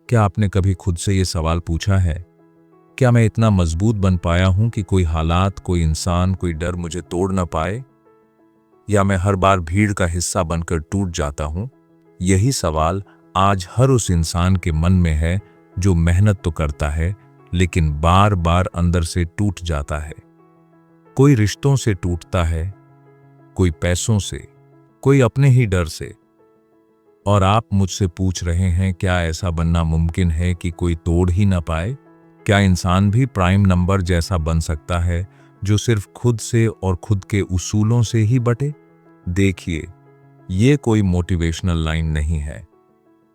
क्या आपने कभी खुद से ये सवाल पूछा है, क्या मैं इतना मजबूत बन पाया हूं कि कोई हालात, कोई इंसान, कोई डर मुझे तोड़ ना पाए? या मैं हर बार भीड़ का हिस्सा बनकर टूट जाता हूं? यही सवाल आज हर उस इंसान के मन में है जो मेहनत तो करता है लेकिन बार बार अंदर से टूट जाता है। कोई रिश्तों से टूटता है, कोई पैसों से, कोई अपने ही डर से। और आप मुझसे पूछ रहे हैं, क्या ऐसा बनना मुमकिन है कि कोई तोड़ ही ना पाए? क्या इंसान भी प्राइम नंबर जैसा बन सकता है जो सिर्फ खुद से और खुद के उसूलों से ही बटे? देखिए, ये कोई मोटिवेशनल लाइन नहीं है,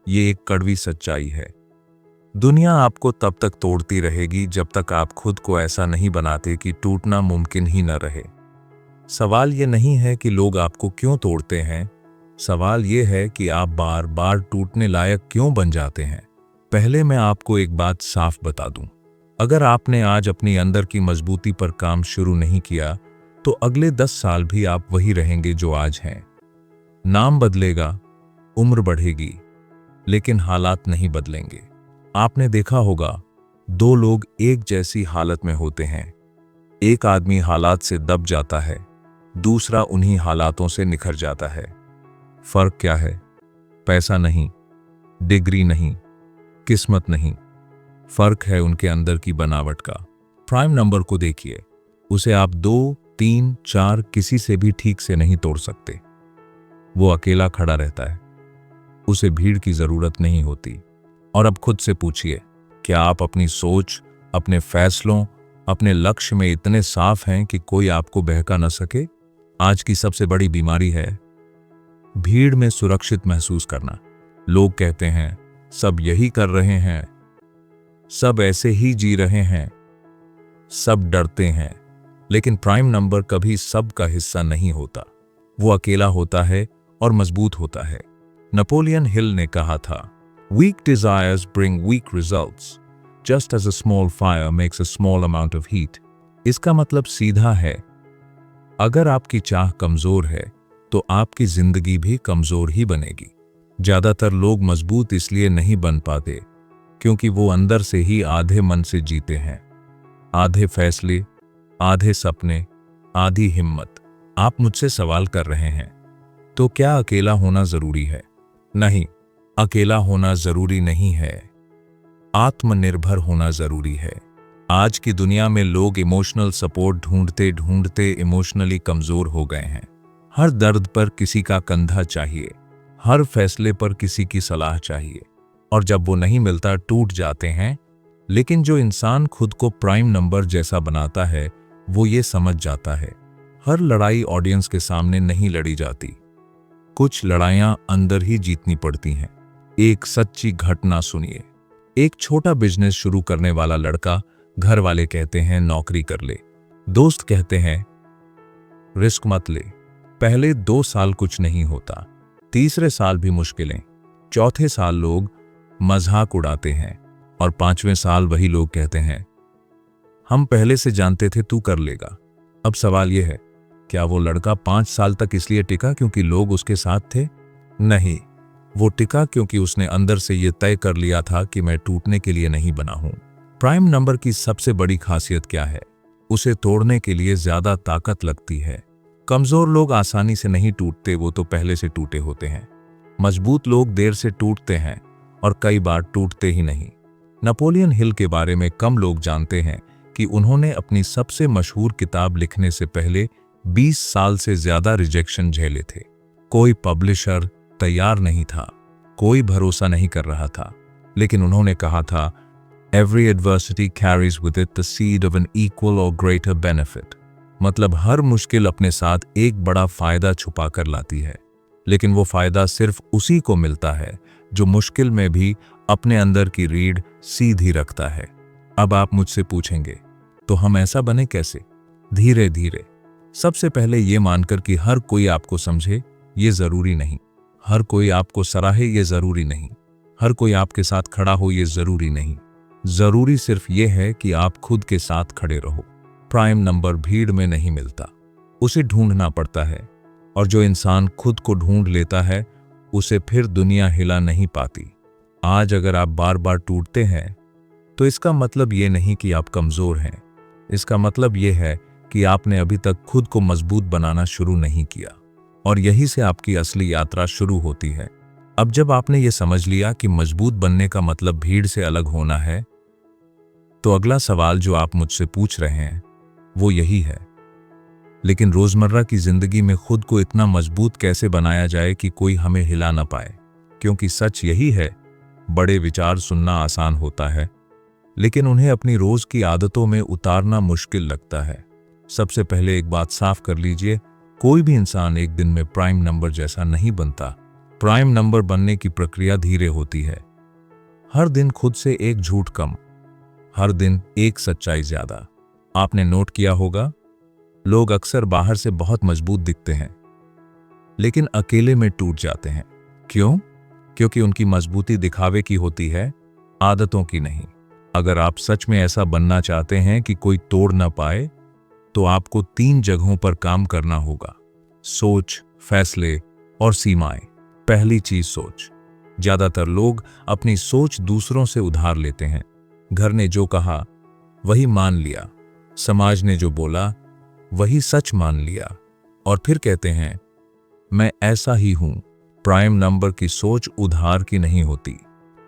ये एक कड़वी सच्चाई है। दुनिया आपको तब तक तोड़ती रहेगी जब तक आप खुद को ऐसा नहीं बनाते कि टूटना मुमकिन ही न रहे। सवाल ये नहीं है कि लोग आपको क्यों तोड़ते हैं, सवाल ये है कि आप बार बार टूटने लायक क्यों बन जाते हैं। पहले मैं आपको एक बात साफ बता दूं, अगर आपने आज अपनी अंदर की मजबूती पर काम शुरू नहीं किया तो अगले 10 साल भी आप वही रहेंगे जो आज हैं। नाम बदलेगा, उम्र बढ़ेगी, लेकिन हालात नहीं बदलेंगे। आपने देखा होगा, दो लोग एक जैसी हालत में होते हैं, एक आदमी हालात से दब जाता है, दूसरा उन्हीं हालातों से निखर जाता है। फर्क क्या है? पैसा नहीं, डिग्री नहीं, किस्मत नहीं, फर्क है उनके अंदर की बनावट का। प्राइम नंबर को देखिए, उसे आप 2, 3, 4 किसी से भी ठीक से नहीं तोड़ सकते। वो अकेला खड़ा रहता है, उसे भीड़ की जरूरत नहीं होती। और अब खुद से पूछिए, क्या आप अपनी सोच, अपने फैसलों, अपने लक्ष्य में इतने साफ हैं कि कोई आपको बहका न सके? आज की सबसे बड़ी बीमारी है भीड़ में सुरक्षित महसूस करना। लोग कहते हैं, सब यही कर रहे हैं, सब ऐसे ही जी रहे हैं, सब डरते हैं। लेकिन प्राइम नंबर कभी सब का हिस्सा नहीं होता, वो अकेला होता है और मजबूत होता है। नेपोलियन हिल ने कहा था, Weak desires bring weak results, just as a small fire makes a small amount of heat. इसका मतलब सीधा है, अगर आपकी चाह कमजोर है तो आपकी जिंदगी भी कमजोर ही बनेगी। ज्यादातर लोग मजबूत इसलिए नहीं बन पाते क्योंकि वो अंदर से ही आधे मन से जीते हैं। आधे फैसले, आधे सपने, आधी हिम्मत। आप मुझसे सवाल कर रहे हैं, तो क्या अकेला होना जरूरी है? नहीं, अकेला होना जरूरी नहीं है, आत्मनिर्भर होना जरूरी है। आज की दुनिया में लोग इमोशनल सपोर्ट ढूंढते ढूंढते इमोशनली कमजोर हो गए हैं। हर दर्द पर किसी का कंधा चाहिए, हर फैसले पर किसी की सलाह चाहिए, और जब वो नहीं मिलता टूट जाते हैं। लेकिन जो इंसान खुद को प्राइम नंबर जैसा बनाता है, वो ये समझ जाता है, हर लड़ाई ऑडियंस के सामने नहीं लड़ी जाती, कुछ लड़ाइयां अंदर ही जीतनी पड़ती हैं। एक सच्ची घटना सुनिए। एक छोटा बिजनेस शुरू करने वाला लड़का, घर वाले कहते हैं नौकरी कर ले, दोस्त कहते हैं रिस्क मत ले। पहले 2 साल कुछ नहीं होता, तीसरे साल भी मुश्किलें, चौथे साल लोग मजाक उड़ाते हैं, और 5वें साल वही लोग कहते हैं हम पहले से जानते थे तू कर लेगा। अब सवाल यह है, क्या वो लड़का 5 साल तक इसलिए टिका क्योंकि लोग उसके साथ थे? नहीं, वो टिका क्योंकि उसने अंदर से ये तय कर लिया था कि मैं टूटने के लिए नहीं बना हूं। प्राइम नंबर की सबसे बड़ी खासियत क्या है? उसे तोड़ने के लिए ज्यादा ताकत लगती है। कमजोर लोग आसानी से नहीं टूटते, वो तो पहले से टूटे होते हैं। मजबूत लोग देर से टूटते हैं और कई बार टूटते ही नहीं। नेपोलियन हिल के बारे में कम लोग जानते हैं कि उन्होंने अपनी सबसे मशहूर किताब लिखने से पहले 20 साल से ज्यादा रिजेक्शन झेले थे। कोई पब्लिशर तैयार नहीं था, कोई भरोसा नहीं कर रहा था, लेकिन उन्होंने कहा था, Every adversity carries with it the seed of an equal or greater benefit. मतलब हर मुश्किल अपने साथ एक बड़ा फायदा छुपा कर लाती है, लेकिन वो फायदा सिर्फ उसी को मिलता है जो मुश्किल में भी अपने अंदर की रीढ़ सीधी रखता है। अब आप मुझसे पूछेंगे, तो हम ऐसा बने कैसे? धीरे धीरे। सबसे पहले ये मानकर कि हर कोई आपको समझे ये जरूरी नहीं, हर कोई आपको सराहे ये जरूरी नहीं, हर कोई आपके साथ खड़ा हो ये जरूरी नहीं। जरूरी सिर्फ ये है कि आप खुद के साथ खड़े रहो। प्राइम नंबर भीड़ में नहीं मिलता, उसे ढूंढना पड़ता है, और जो इंसान खुद को ढूंढ लेता है उसे फिर दुनिया हिला नहीं पाती। आज अगर आप बार बार टूटते हैं तो इसका मतलब ये नहीं कि आप कमजोर हैं। इसका मतलब ये है कि आपने अभी तक खुद को मजबूत बनाना शुरू नहीं किया, और यही से आपकी असली यात्रा शुरू होती है। अब जब आपने ये समझ लिया कि मजबूत बनने का मतलब भीड़ से अलग होना है, तो अगला सवाल जो आप मुझसे पूछ रहे हैं वो यही है, लेकिन रोजमर्रा की जिंदगी में खुद को इतना मजबूत कैसे बनाया जाए कि कोई हमें हिला ना पाए? क्योंकि सच यही है, बड़े विचार सुनना आसान होता है, लेकिन उन्हें अपनी रोज की आदतों में उतारना मुश्किल लगता है। सबसे पहले एक बात साफ कर लीजिए, कोई भी इंसान एक दिन में प्राइम नंबर जैसा नहीं बनता। प्राइम नंबर बनने की प्रक्रिया धीरे होती है। हर दिन खुद से एक झूठ कम, हर दिन एक सच्चाई ज्यादा। आपने नोट किया होगा, लोग अक्सर बाहर से बहुत मजबूत दिखते हैं, लेकिन अकेले में टूट जाते हैं। क्यों? क्योंकि उनकी मजबूती दिखावे की होती है, आदतों की नहीं। अगर आप सच में ऐसा बनना चाहते हैं कि कोई तोड़ ना पाए, तो आपको 3 जगहों पर काम करना होगा: सोच, फैसले और सीमाएं। पहली चीज सोच। ज्यादातर लोग अपनी सोच दूसरों से उधार लेते हैं। घर ने जो कहा वही मान लिया, समाज ने जो बोला वही सच मान लिया, और फिर कहते हैं मैं ऐसा ही हूं। प्राइम नंबर की सोच उधार की नहीं होती,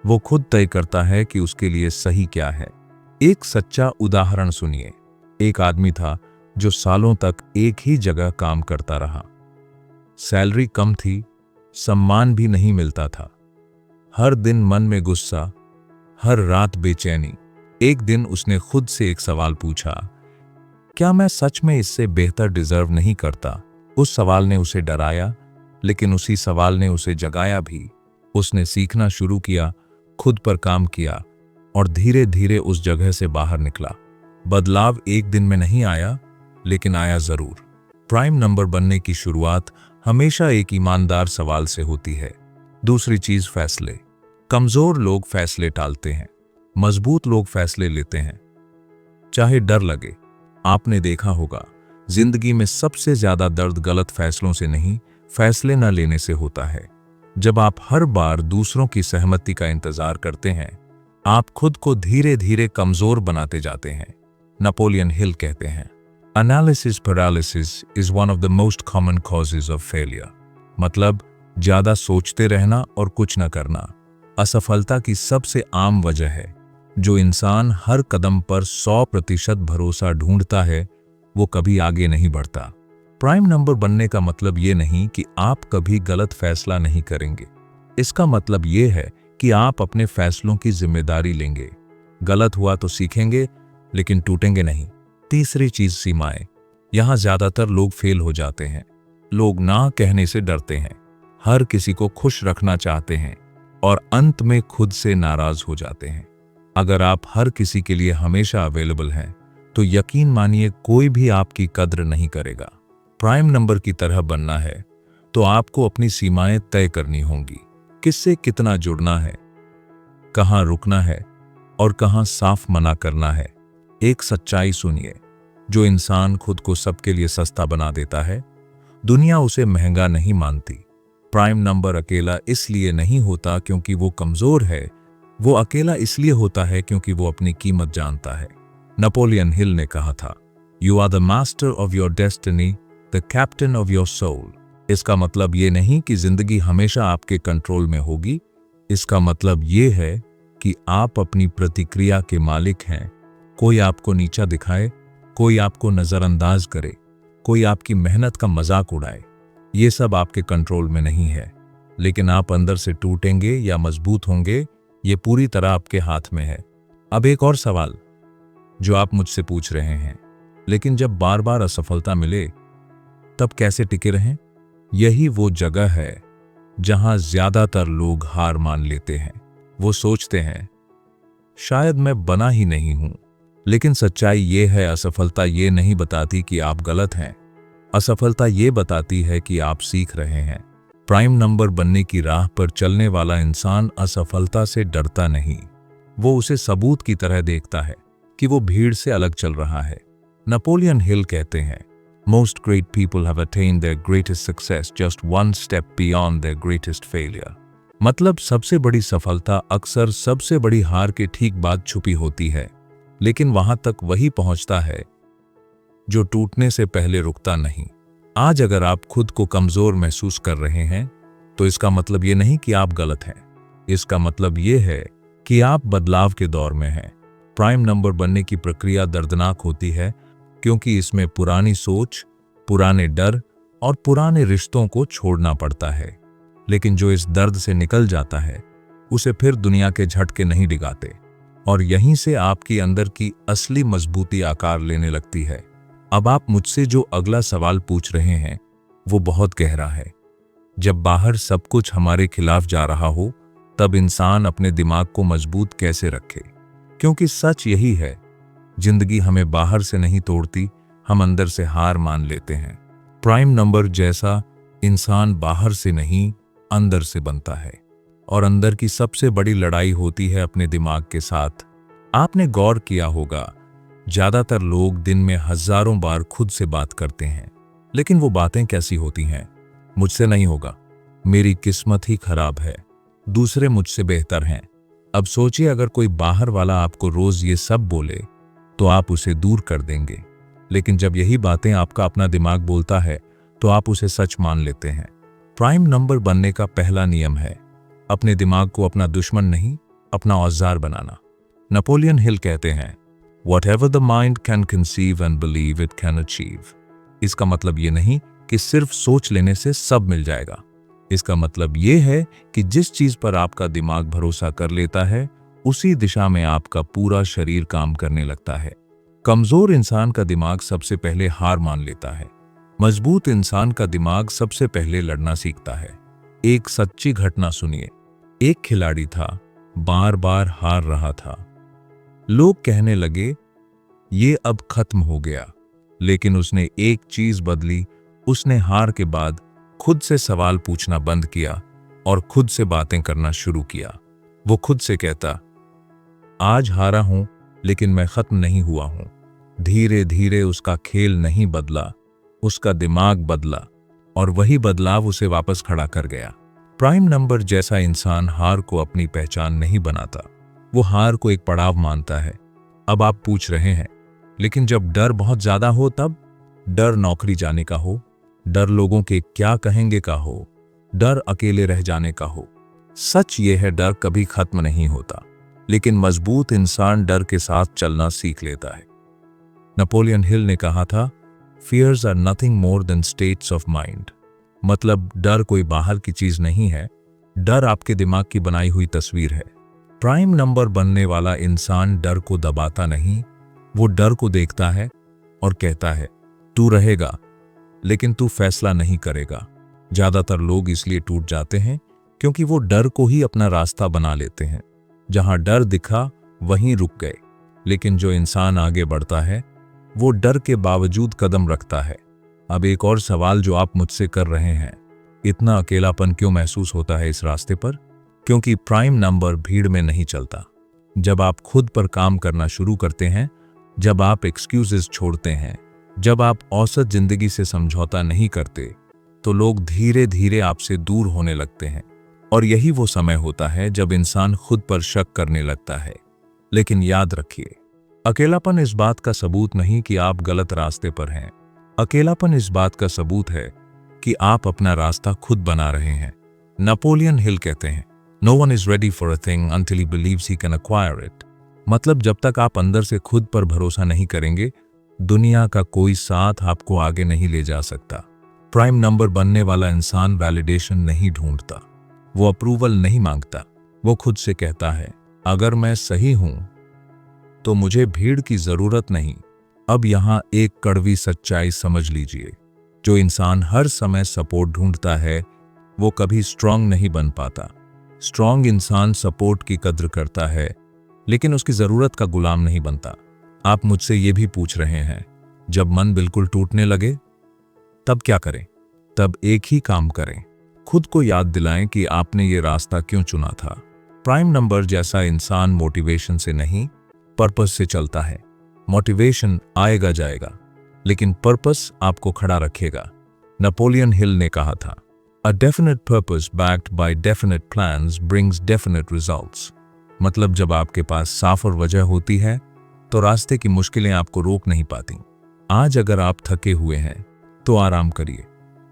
वो खुद तय करता है कि उसके लिए सही क्या है। एक सच्चा उदाहरण सुनिए। एक आदमी था जो सालों तक एक ही जगह काम करता रहा। सैलरी कम थी, सम्मान भी नहीं मिलता था। हर दिन मन में गुस्सा, हर रात बेचैनी। एक दिन उसने खुद से एक सवाल पूछा, क्या मैं सच में इससे बेहतर डिजर्व नहीं करता? उस सवाल ने उसे डराया, लेकिन उसी सवाल ने उसे जगाया भी। उसने सीखना शुरू किया, खुद पर काम किया, और धीरे धीरे उस जगह से बाहर निकला। बदलाव एक दिन में नहीं आया, लेकिन आया जरूर। प्राइम नंबर बनने की शुरुआत हमेशा एक ईमानदार सवाल से होती है। दूसरी चीज, फैसले। कमजोर लोग फैसले टालते हैं, मजबूत लोग फैसले लेते हैं, चाहे डर लगे। आपने देखा होगा, जिंदगी में सबसे ज्यादा दर्द गलत फैसलों से नहीं, फैसले न लेने से होता है। जब आप हर बार दूसरों की सहमति का इंतजार करते हैं, आप खुद को धीरे धीरे कमजोर बनाते जाते हैं। नेपोलियन हिल कहते हैं, analysis paralysis is one of the most common causes of failure. मतलब ज्यादा सोचते रहना और कुछ न करना असफलता की सबसे आम वजह है। जो इंसान हर कदम पर 100% भरोसा ढूंढता है, वो कभी आगे नहीं बढ़ता। प्राइम नंबर बनने का मतलब ये नहीं कि आप कभी गलत फैसला नहीं करेंगे। इसका मतलब ये है कि आप अपने फैसलों की जिम्मेदारी लेंगे। गलत हुआ तो सीखेंगे, लेकिन टूटेंगे नहीं। तीसरी चीज, सीमाएं। यहां ज्यादातर लोग फेल हो जाते हैं। लोग ना कहने से डरते हैं, हर किसी को खुश रखना चाहते हैं, और अंत में खुद से नाराज हो जाते हैं। अगर आप हर किसी के लिए हमेशा अवेलेबल हैं, तो यकीन मानिए कोई भी आपकी कद्र नहीं करेगा। प्राइम नंबर की तरह बनना है तो आपको अपनी सीमाएं तय करनी होंगी। किससे कितना जुड़ना है, कहां रुकना है, और कहां साफ मना करना है। एक सच्चाई सुनिए, जो इंसान खुद को सबके लिए सस्ता बना देता है, दुनिया उसे महंगा नहीं मानती। प्राइम नंबर अकेला इसलिए नहीं होता क्योंकि वो कमजोर है, वो अकेला इसलिए होता है क्योंकि वो अपनी कीमत जानता है। नेपोलियन हिल ने कहा था, you are the master of your destiny, the captain of your soul. इसका मतलब ये नहीं कि जिंदगी हमेशा आपके कंट्रोल में होगी। इसका मतलब ये है कि आप अपनी प्रतिक्रिया के मालिक हैं। कोई आपको नीचा दिखाए, कोई आपको नजरअंदाज करे, कोई आपकी मेहनत का मजाक उड़ाए, ये सब आपके कंट्रोल में नहीं है। लेकिन आप अंदर से टूटेंगे या मजबूत होंगे, ये पूरी तरह आपके हाथ में है। अब एक और सवाल जो आप मुझसे पूछ रहे हैं, लेकिन जब बार बार असफलता मिले तब कैसे टिके रहें? यही वो जगह है जहां ज्यादातर लोग हार मान लेते हैं। वो सोचते हैं शायद मैं बना ही नहीं हूं। लेकिन सच्चाई ये है, असफलता ये नहीं बताती कि आप गलत हैं। असफलता ये बताती है कि आप सीख रहे हैं। प्राइम नंबर बनने की राह पर चलने वाला इंसान असफलता से डरता नहीं, वो उसे सबूत की तरह देखता है कि वो भीड़ से अलग चल रहा है। नेपोलियन हिल कहते हैं, Most great people have attained their greatest success just one step beyond their greatest failure. मतलब सबसे बड़ी सफलता अक्सर सबसे बड़ी हार के ठीक बाद छुपी होती है, लेकिन वहां तक वही पहुंचता है जो टूटने से पहले रुकता नहीं। आज अगर आप खुद को कमजोर महसूस कर रहे हैं तो इसका मतलब ये नहीं कि आप गलत हैं। इसका मतलब ये है कि आप बदलाव के दौर में हैं। प्राइम नंबर बनने की प्रक्रिया दर्दनाक होती है क्योंकि इसमें पुरानी सोच, पुराने डर और पुराने रिश्तों को छोड़ना पड़ता है। लेकिन जो इस दर्द से निकल जाता है उसे फिर दुनिया के झटके नहीं डिगाते, और यहीं से आपकी अंदर की असली मजबूती आकार लेने लगती है। अब आप मुझसे जो अगला सवाल पूछ रहे हैं वो बहुत गहरा है। जब बाहर सब कुछ हमारे खिलाफ जा रहा हो तब इंसान अपने दिमाग को मजबूत कैसे रखे? क्योंकि सच यही है, जिंदगी हमें बाहर से नहीं तोड़ती, हम अंदर से हार मान लेते हैं। प्राइम नंबर जैसा इंसान बाहर से नहीं अंदर से बनता है, और अंदर की सबसे बड़ी लड़ाई होती है अपने दिमाग के साथ। आपने गौर किया होगा, ज्यादातर लोग दिन में हजारों बार खुद से बात करते हैं, लेकिन वो बातें कैसी होती हैं? मुझसे नहीं होगा, मेरी किस्मत ही खराब है, दूसरे मुझसे बेहतर हैं। अब सोचिए, अगर कोई बाहर वाला आपको रोज ये सब बोले तो आप उसे दूर कर देंगे, लेकिन जब यही बातें आपका अपना दिमाग बोलता है तो आप उसे सच मान लेते हैं। प्राइम नंबर बनने का पहला नियम है अपने दिमाग को अपना दुश्मन नहीं, अपना औजार बनाना। नेपोलियन हिल कहते हैं, Whatever the mind can conceive and believe it can achieve। इसका मतलब ये नहीं कि सिर्फ सोच लेने से सब मिल जाएगा। इसका मतलब ये है कि जिस चीज पर आपका दिमाग भरोसा कर लेता है उसी दिशा में आपका पूरा शरीर काम करने लगता है। कमजोर इंसान का दिमाग सबसे पहले हार मान लेता है, मजबूत इंसान का दिमाग सबसे पहले लड़ना सीखता है। एक सच्ची घटना सुनिए। एक खिलाड़ी था, बार बार हार रहा था। लोग कहने लगे ये अब खत्म हो गया, लेकिन उसने एक चीज बदली। उसने हार के बाद खुद से सवाल पूछना बंद किया और खुद से बातें करना शुरू किया। वो खुद से कहता, आज हारा हूं लेकिन मैं खत्म नहीं हुआ हूं। धीरे धीरे उसका खेल नहीं बदला, उसका दिमाग बदला, और वही बदलाव उसे वापस खड़ा कर गया। प्राइम नंबर जैसा इंसान हार को अपनी पहचान नहीं बनाता, वो हार को एक पड़ाव मानता है। अब आप पूछ रहे हैं, लेकिन जब डर बहुत ज्यादा हो तब? डर नौकरी जाने का हो, डर लोगों के क्या कहेंगे का हो, डर अकेले रह जाने का हो। सच ये है, डर कभी खत्म नहीं होता, लेकिन मजबूत इंसान डर के साथ चलना सीख लेता है। नेपोलियन हिल ने कहा था, Fears are nothing more than states of mind। मतलब डर कोई बाहर की चीज नहीं है, डर आपके दिमाग की बनाई हुई तस्वीर है। प्राइम नंबर बनने वाला इंसान डर को दबाता नहीं, वो डर को देखता है और कहता है, तू रहेगा लेकिन तू फैसला नहीं करेगा। ज्यादातर लोग इसलिए टूट जाते हैं क्योंकि वो डर को ही अपना रास्ता बना लेते हैं। जहां डर दिखा वहीं रुक गए। लेकिन जो इंसान आगे बढ़ता है वो डर के बावजूद कदम रखता है। अब एक और सवाल जो आप मुझसे कर रहे हैं, इतना अकेलापन क्यों महसूस होता है इस रास्ते पर? क्योंकि प्राइम नंबर भीड़ में नहीं चलता। जब आप खुद पर काम करना शुरू करते हैं, जब आप एक्सक्यूजेस छोड़ते हैं, जब आप औसत जिंदगी से समझौता नहीं करते, तो लोग धीरे धीरे आपसे दूर होने लगते हैं। और यही वो समय होता है जब इंसान खुद पर शक करने लगता है। लेकिन याद रखिए, अकेलापन इस बात का सबूत नहीं कि आप गलत रास्ते पर हैं। अकेलापन इस बात का सबूत है कि आप अपना रास्ता खुद बना रहे हैं। नेपोलियन हिल कहते हैं, No one is ready for a thing until he believes he can acquire it। मतलब जब तक आप अंदर से खुद पर भरोसा नहीं करेंगे, दुनिया का कोई साथ आपको आगे नहीं ले जा सकता। प्राइम नंबर बनने वाला इंसान वैलिडेशन नहीं ढूंढता, वो अप्रूवल नहीं मांगता। वो खुद से कहता है, अगर मैं सही हूं तो मुझे भीड़ की जरूरत नहीं। अब यहां एक कड़वी सच्चाई समझ लीजिए, जो इंसान हर समय सपोर्ट ढूंढता है वो कभी स्ट्रांग नहीं बन पाता। स्ट्रांग इंसान सपोर्ट की कद्र करता है, लेकिन उसकी जरूरत का गुलाम नहीं बनता। आप मुझसे ये भी पूछ रहे हैं, जब मन बिल्कुल टूटने लगे तब क्या करें? तब एक ही काम करें, खुद को याद दिलाएं कि आपने ये रास्ता क्यों चुना था। प्राइम नंबर जैसा इंसान मोटिवेशन से नहीं, पर्पस से चलता है। मोटिवेशन आएगा जाएगा, लेकिन पर्पस आपको खड़ा रखेगा। नेपोलियन हिल ने कहा था, A definite purpose backed by definite plans brings definite results. मतलब जब आपके पास साफ और वजह होती है तो रास्ते की मुश्किलें आपको रोक नहीं पाती। आज अगर आप थके हुए हैं तो आराम करिए,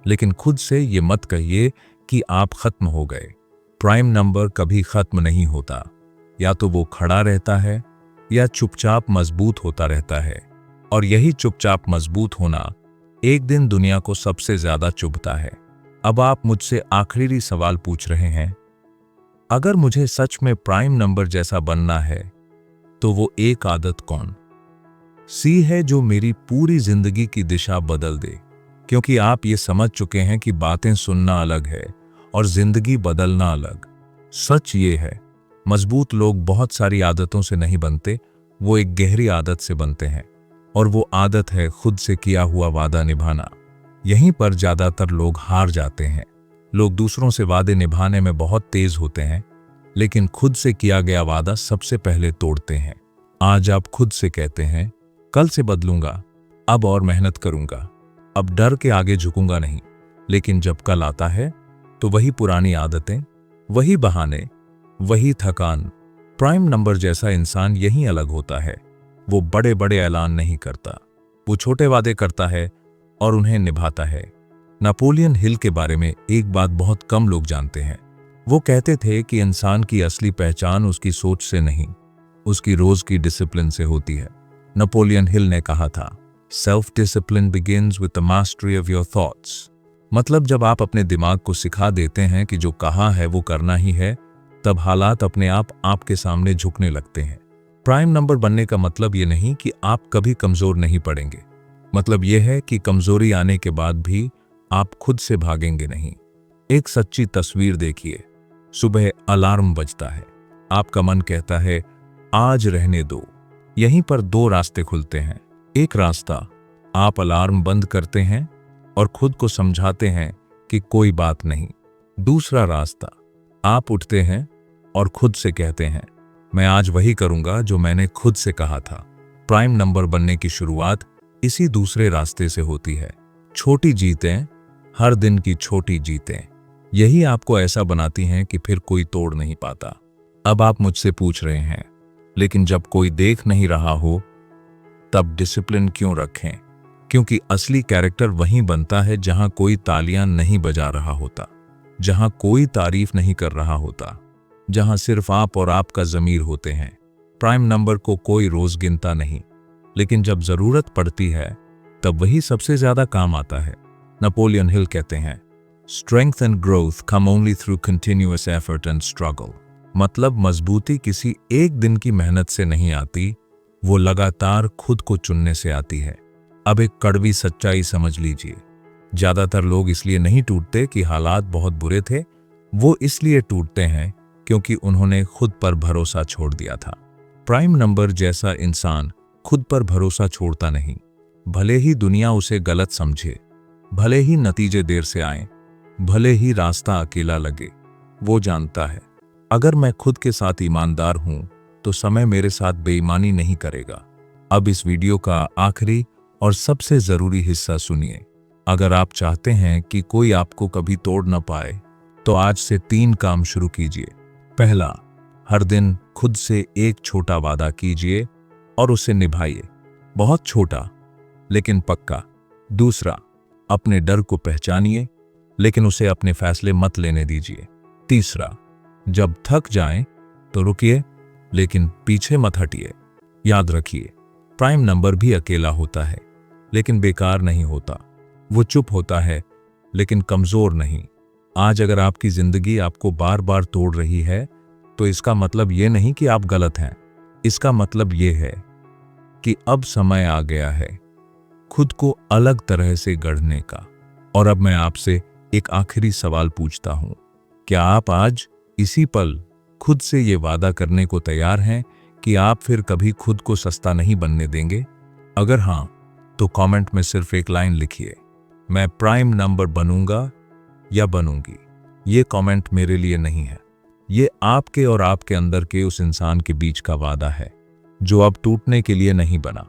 लेकिन खुद से ये मत कहिए कि आप खत्म हो गए। प्राइम नंबर कभी खत्म नहीं होता, या तो वो खड़ा रहता है या चुपचाप मजबूत होता रहता है, और यही चुपचाप मजबूत होना एक दिन दुनिया को सबसे ज्यादा चुभता है। अब आप मुझसे आखिरी सवाल पूछ रहे हैं, अगर मुझे सच में प्राइम नंबर जैसा बनना है तो वो एक आदत कौन सी है जो मेरी पूरी जिंदगी की दिशा बदल दे? क्योंकि आप ये समझ चुके हैं कि बातें सुनना अलग है और जिंदगी बदलना अलग। सच ये है, मजबूत लोग बहुत सारी आदतों से नहीं बनते, वो एक गहरी आदत से बनते हैं, और वो आदत है खुद से किया हुआ वादा निभाना। यहीं पर ज्यादातर लोग हार जाते हैं। लोग दूसरों से वादे निभाने में बहुत तेज होते हैं, लेकिन खुद से किया गया वादा सबसे पहले तोड़ते हैं। आज आप खुद से कहते हैं, कल से बदलूंगा, अब और मेहनत करूंगा, अब डर के आगे झुकूंगा नहीं। लेकिन जब कल आता है तो वही पुरानी आदतें, वही बहाने, वही थकान। प्राइम नंबर जैसा इंसान यही अलग होता है। वो बड़े बड़े ऐलान नहीं करता, वो छोटे वादे करता है और उन्हें निभाता है। नेपोलियन हिल के बारे में एक बात बहुत कम लोग जानते हैं। वो कहते थे कि इंसान की असली पहचान उसकी सोच से नहीं, उसकी रोज की डिसिप्लिन से होती है। नेपोलियन हिल ने कहा था, self discipline begins with the mastery of your thoughts. मतलब जब आप अपने दिमाग को सिखा देते हैं कि जो कहा है वो करना ही है, तब हालात अपने आप आपके सामने झुकने लगते हैं। प्राइम नंबर बनने का मतलब ये नहीं कि आप कभी कमजोर नहीं पड़ेंगे। मतलब यह है कि कमजोरी आने के बाद भी आप खुद से भागेंगे नहीं। एक सच्ची तस्वीर देखिए, सुबह अलार्म बजता है, आपका मन कहता है आज रहने दो। यहीं पर दो रास्ते खुलते हैं। एक रास्ता, आप अलार्म बंद करते हैं और खुद को समझाते हैं कि कोई बात नहीं। दूसरा रास्ता, आप उठते हैं और खुद से कहते हैं, मैं आज वही करूंगा जो मैंने खुद से कहा था। प्राइम नंबर बनने की शुरुआत इसी दूसरे रास्ते से होती है। छोटी जीतें, हर दिन की छोटी जीतें, यही आपको ऐसा बनाती हैं कि फिर कोई तोड़ नहीं पाता। अब आप मुझसे पूछ रहे हैं, लेकिन जब कोई देख नहीं रहा हो तब डिसिप्लिन क्यों रखें? क्योंकि असली कैरेक्टर वहीं बनता है जहां कोई तालियां नहीं बजा रहा होता, जहां कोई तारीफ नहीं कर रहा होता, जहां सिर्फ आप और आपका ज़मीर होते हैं। प्राइम नंबर को कोई रोज गिनता नहीं, लेकिन जब जरूरत पड़ती है तब वही सबसे ज्यादा काम आता है। नेपोलियन हिल कहते हैं, strength and growth come only through continuous effort and struggle. मतलब मजबूती किसी एक दिन की मेहनत से नहीं आती, वो लगातार खुद को चुनने से आती है। अब एक कड़वी सच्चाई समझ लीजिए, ज्यादातर लोग इसलिए नहीं टूटते कि हालात बहुत बुरे थे, वो इसलिए टूटते हैं क्योंकि उन्होंने खुद पर भरोसा छोड़ दिया था। प्राइम नंबर जैसा इंसान खुद पर भरोसा छोड़ता नहीं। भले ही दुनिया उसे गलत समझे, भले ही नतीजे देर से आए, भले ही रास्ता अकेला लगे, वो जानता है अगर मैं खुद के साथ ईमानदार हूं तो समय मेरे साथ बेईमानी नहीं करेगा। अब इस वीडियो का आखिरी और सबसे जरूरी हिस्सा सुनिए। अगर आप चाहते हैं कि कोई आपको कभी तोड़ न पाए तो आज से 3 काम शुरू कीजिए। पहला, हर दिन खुद से एक छोटा वादा कीजिए और उसे निभाइए, बहुत छोटा लेकिन पक्का। दूसरा, अपने डर को पहचानिए लेकिन उसे अपने फैसले मत लेने दीजिए। तीसरा, जब थक जाएं तो रुकिए लेकिन पीछे मत हटिए। याद रखिए, प्राइम नंबर भी अकेला होता है लेकिन बेकार नहीं होता। वो चुप होता है लेकिन कमजोर नहीं। आज अगर आपकी जिंदगी आपको बार बार तोड़ रही है तो इसका मतलब ये नहीं कि आप गलत हैं, इसका मतलब ये है कि अब समय आ गया है खुद को अलग तरह से गढ़ने का। और अब मैं आपसे एक आखिरी सवाल पूछता हूं, क्या आप आज इसी पल खुद से ये वादा करने को तैयार हैं कि आप फिर कभी खुद को सस्ता नहीं बनने देंगे? अगर हां, तो कमेंट में सिर्फ एक लाइन लिखिए, मैं प्राइम नंबर बनूंगा या बनूंगी। ये कमेंट मेरे लिए नहीं है, ये आपके और आपके अंदर के उस इंसान के बीच का वादा है जो अब टूटने के लिए नहीं बना।